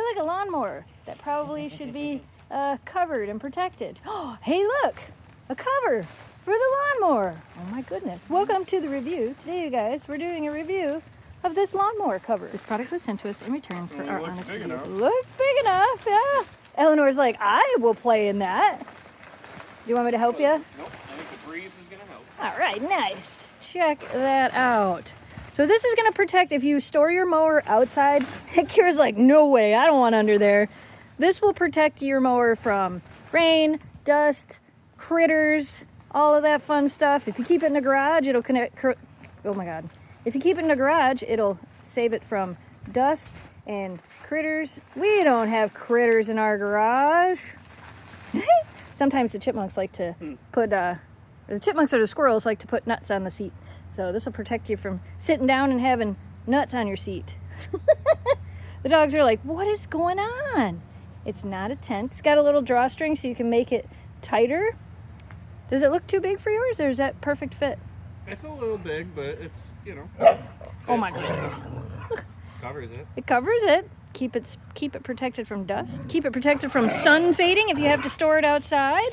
like a lawnmower that probably should be covered and protected. Oh, hey, look, a cover for the lawnmower. Oh my goodness. Welcome to the review. Today, you guys, we're doing a review of this lawnmower cover. This product was sent to us in return for our honest review. Looks big enough, yeah. Eleanor's like, I will play in that. Do you want me to help you? Nope, I think the breeze is gonna help. All right, nice. Check that out. So this is gonna protect if you store your mower outside. Kira's like, no way, I don't want under there. This will protect your mower from rain, dust, critters, all of that fun stuff. If you keep it in the garage, it'll connect. Oh my God. If you keep it in the garage, it'll save it from dust and critters. We don't have critters in our garage. Sometimes the chipmunks like to put, the chipmunks or the squirrels like to put nuts on the seat. So this will protect you from sitting down and having nuts on your seat. The dogs are like, what is going on? It's not a tent. It's got a little drawstring so you can make it tighter. Does it look too big for yours, or is that perfect fit? It's a little big, but it's, you know. Oh my goodness. Covers it. It covers it. Keep it protected from dust. Keep it protected from sun fading if you have to store it outside.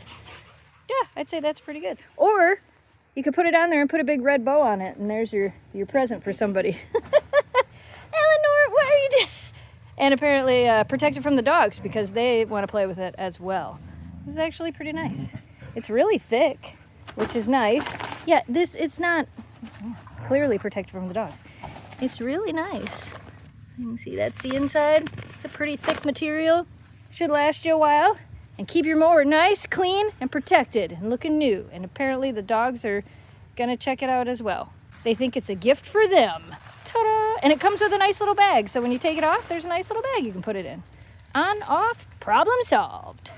Yeah, I'd say that's pretty good. Or you could put it on there and put a big red bow on it, and there's your present for somebody. Eleanor, what are you doing? And apparently protect it from the dogs because they want to play with it as well. This is actually pretty nice. It's really thick, which is nice. Yeah, it's not clearly protected from the dogs. It's really nice. You can see that's the inside. It's a pretty thick material. Should last you a while. And keep your mower nice, clean, and protected and looking new. And apparently the dogs are gonna check it out as well. They think it's a gift for them. Ta-da! And it comes with a nice little bag. So when you take it off, there's a nice little bag you can put it in. On, off, problem solved.